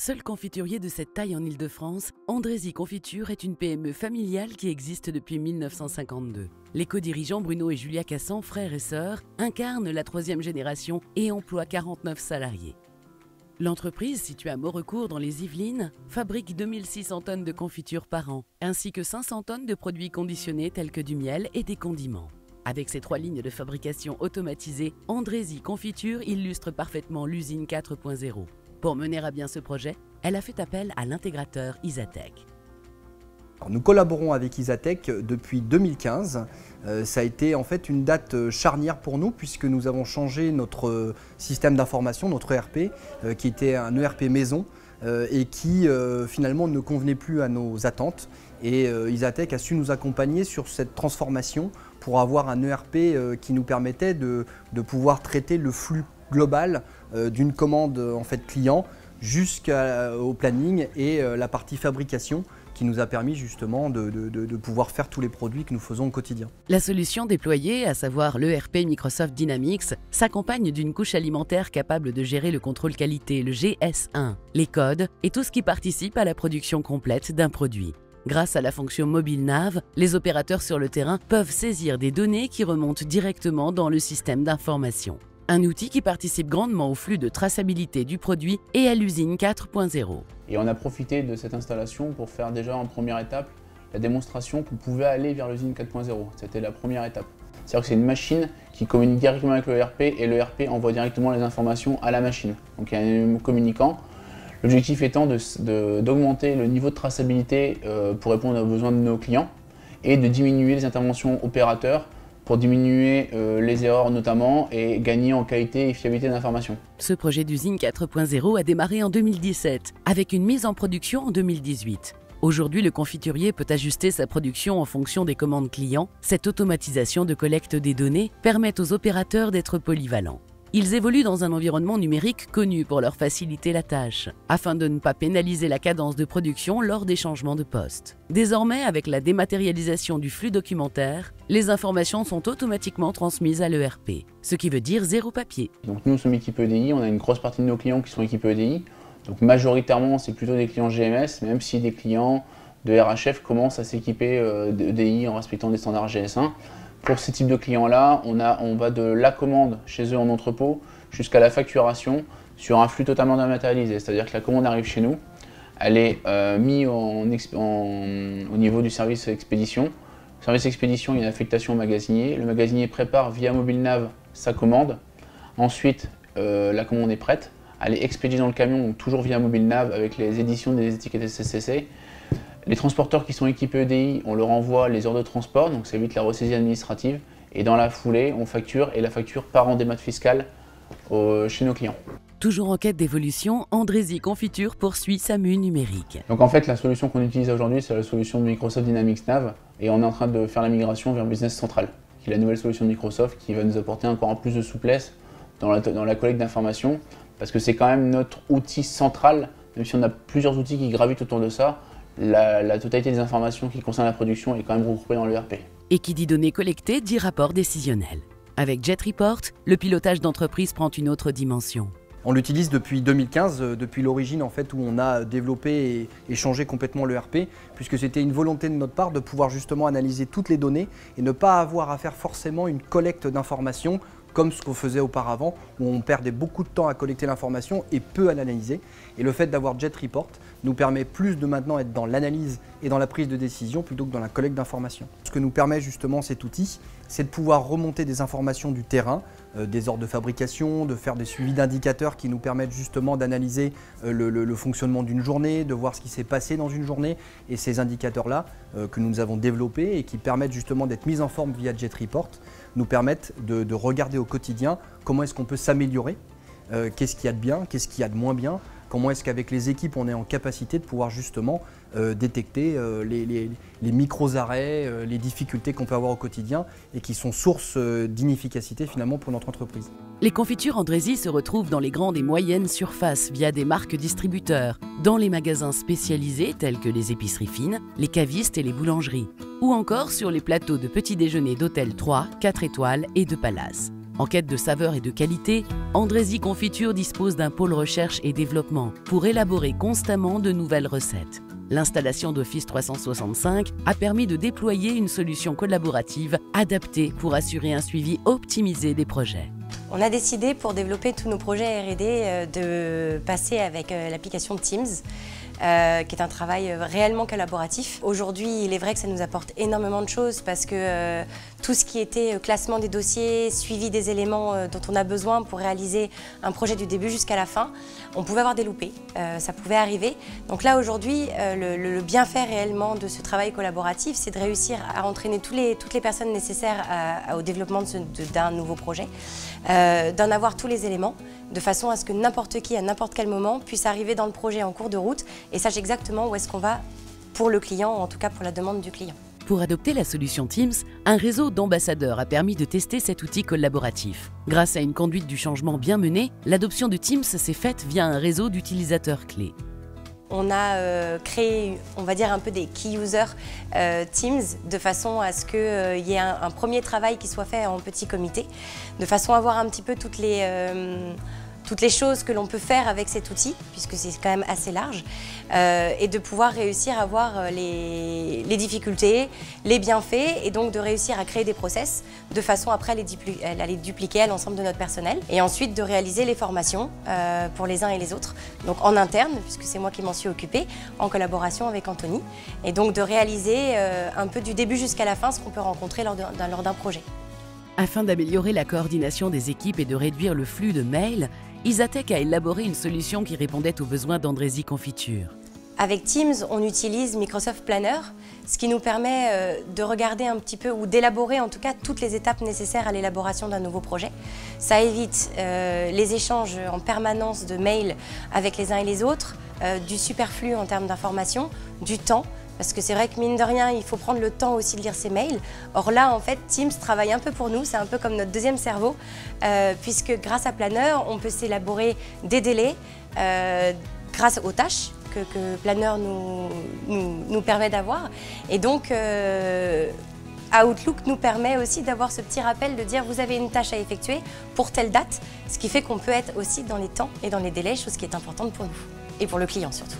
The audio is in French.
Seul confiturier de cette taille en Île-de-France, Andrézy Confiture est une PME familiale qui existe depuis 1952. Les co-dirigeants Bruno et Julia Cassan, frères et sœurs, incarnent la troisième génération et emploient 49 salariés. L'entreprise, située à Maurecourt dans les Yvelines, fabrique 2600 tonnes de confiture par an, ainsi que 500 tonnes de produits conditionnés tels que du miel et des condiments. Avec ses 3 lignes de fabrication automatisées, Andrézy Confiture illustre parfaitement l'usine 4.0. Pour mener à bien ce projet, elle a fait appel à l'intégrateur Isatec. Nous collaborons avec Isatec depuis 2015. Ça a été en fait une date charnière pour nous puisque nous avons changé notre système d'information, notre ERP, qui était un ERP maison et qui finalement ne convenait plus à nos attentes. Et Isatec a su nous accompagner sur cette transformation pour avoir un ERP qui nous permettait de pouvoir traiter le flux global d'une commande en fait client jusqu'au planning et la partie fabrication qui nous a permis justement de pouvoir faire tous les produits que nous faisons au quotidien. La solution déployée, à savoir l'ERP Microsoft Dynamics, s'accompagne d'une couche alimentaire capable de gérer le contrôle qualité, le GS1, les codes et tout ce qui participe à la production complète d'un produit. Grâce à la fonction mobile nav, les opérateurs sur le terrain peuvent saisir des données qui remontent directement dans le système d'information. Un outil qui participe grandement au flux de traçabilité du produit et à l'usine 4.0. Et on a profité de cette installation pour faire déjà en première étape la démonstration qu'on pouvait aller vers l'usine 4.0. C'était la première étape. C'est-à-dire que c'est une machine qui communique directement avec l'ERP et l'ERP envoie directement les informations à la machine. Donc il y a un communicant. L'objectif étant d'augmenter le niveau de traçabilité pour répondre aux besoins de nos clients et de diminuer les interventions opérateurs pour diminuer les erreurs notamment et gagner en qualité et fiabilité d'information. Ce projet d'usine 4.0 a démarré en 2017, avec une mise en production en 2018. Aujourd'hui, le confiturier peut ajuster sa production en fonction des commandes clients. Cette automatisation de collecte des données permet aux opérateurs d'être polyvalents. Ils évoluent dans un environnement numérique connu pour leur faciliter la tâche, afin de ne pas pénaliser la cadence de production lors des changements de poste. Désormais, avec la dématérialisation du flux documentaire, les informations sont automatiquement transmises à l'ERP, ce qui veut dire zéro papier. Donc nous sommes équipés EDI, on a une grosse partie de nos clients qui sont équipés EDI. Donc majoritairement, c'est plutôt des clients GMS, même si des clients de RHF commencent à s'équiper d'EDI en respectant des standards GS1. Pour ces types de clients-là, on va de la commande chez eux en entrepôt jusqu'à la facturation sur un flux totalement dématérialisé. C'est-à-dire que la commande arrive chez nous, elle est mise au niveau du service expédition. Le service expédition, il y a une affectation au magasinier. Le magasinier prépare via mobile nav sa commande. Ensuite, la commande est prête. Elle est expédiée dans le camion, donc toujours via mobile nav avec les éditions des étiquettes SCC. Les transporteurs qui sont équipés EDI, on leur envoie les heures de transport, donc ça évite la ressaisie administrative. Et dans la foulée, on facture et la facture part en démat fiscale chez nos clients. Toujours en quête d'évolution, Andrézy Confiture poursuit sa mue numérique. Donc en fait, la solution qu'on utilise aujourd'hui, c'est la solution de Microsoft Dynamics Nav. Et on est en train de faire la migration vers Business Central, qui est la nouvelle solution de Microsoft qui va nous apporter encore plus de souplesse dans la collecte d'informations. Parce que c'est quand même notre outil central, même si on a plusieurs outils qui gravitent autour de ça. La totalité des informations qui concernent la production est quand même regroupée dans l'ERP. Et qui dit données collectées dit rapport décisionnel. Avec JetReport, le pilotage d'entreprise prend une autre dimension. On l'utilise depuis 2015, depuis l'origine en fait où on a développé et changé complètement l'ERP, puisque c'était une volonté de notre part de pouvoir justement analyser toutes les données et ne pas avoir à faire forcément une collecte d'informations comme ce qu'on faisait auparavant, où on perdait beaucoup de temps à collecter l'information et peu à l'analyser. Et le fait d'avoir JetReport nous permet plus de maintenant être dans l'analyse et dans la prise de décision plutôt que dans la collecte d'informations. Ce que nous permet justement cet outil, c'est de pouvoir remonter des informations du terrain, des ordres de fabrication, de faire des suivis d'indicateurs qui nous permettent justement d'analyser le fonctionnement d'une journée, de voir ce qui s'est passé dans une journée. Et ces indicateurs-là que nous avons développés et qui permettent justement d'être mis en forme via JetReport, nous permettent de regarder au quotidien comment est-ce qu'on peut s'améliorer, qu'est-ce qu'il y a de bien, qu'est-ce qu'il y a de moins bien, comment est-ce qu'avec les équipes on est en capacité de pouvoir justement détecter les micros-arrêts, les difficultés qu'on peut avoir au quotidien et qui sont source d'inefficacité finalement pour notre entreprise. Les confitures Andrézy se retrouvent dans les grandes et moyennes surfaces via des marques distributeurs, dans les magasins spécialisés tels que les épiceries fines, les cavistes et les boulangeries, ou encore sur les plateaux de petits déjeuners d'hôtels 3, 4 étoiles et de palaces. En quête de saveur et de qualité, Andrézy Confiture dispose d'un pôle recherche et développement pour élaborer constamment de nouvelles recettes. L'installation d'Office 365 a permis de déployer une solution collaborative adaptée pour assurer un suivi optimisé des projets. On a décidé pour développer tous nos projets R&D de passer avec l'application Teams, qui est un travail réellement collaboratif. Aujourd'hui, il est vrai que ça nous apporte énormément de choses parce que tout ce qui était classement des dossiers, suivi des éléments dont on a besoin pour réaliser un projet du début jusqu'à la fin, on pouvait avoir des loupés, ça pouvait arriver. Donc là, aujourd'hui, le bienfait réellement de ce travail collaboratif, c'est de réussir à entraîner toutes les personnes nécessaires au développement d'un nouveau projet, d'en avoir tous les éléments, de façon à ce que n'importe qui, à n'importe quel moment, puisse arriver dans le projet en cours de route et sache exactement où est-ce qu'on va pour le client, en tout cas pour la demande du client. Pour adopter la solution Teams, un réseau d'ambassadeurs a permis de tester cet outil collaboratif. Grâce à une conduite du changement bien menée, l'adoption de Teams s'est faite via un réseau d'utilisateurs clés. On a créé, on va dire, un peu des key users Teams, de façon à ce qu'il y ait un premier travail qui soit fait en petit comité, de façon à voir un petit peu toutes les choses que l'on peut faire avec cet outil, puisque c'est quand même assez large, et de pouvoir réussir à voir les difficultés, les bienfaits, et donc de réussir à créer des process de façon après à les dupliquer à l'ensemble de notre personnel, et ensuite de réaliser les formations pour les uns et les autres, donc en interne, puisque c'est moi qui m'en suis occupée, en collaboration avec Anthony, et donc de réaliser un peu du début jusqu'à la fin ce qu'on peut rencontrer lors d'un projet. Afin d'améliorer la coordination des équipes et de réduire le flux de mails, Isatec a élaboré une solution qui répondait aux besoins d'Andrézy Confiture. Avec Teams, on utilise Microsoft Planner, ce qui nous permet de regarder un petit peu, ou d'élaborer en tout cas toutes les étapes nécessaires à l'élaboration d'un nouveau projet. Ça évite les échanges en permanence de mails avec les uns et les autres, du superflu en termes d'informations, du temps. Parce que c'est vrai que mine de rien, il faut prendre le temps aussi de lire ses mails. Or là, en fait, Teams travaille un peu pour nous, c'est un peu comme notre deuxième cerveau, puisque grâce à Planner, on peut s'élaborer des délais grâce aux tâches que Planner nous permet d'avoir. Et donc, Outlook nous permet aussi d'avoir ce petit rappel de dire vous avez une tâche à effectuer pour telle date, ce qui fait qu'on peut être aussi dans les temps et dans les délais, chose qui est importante pour nous et pour le client surtout.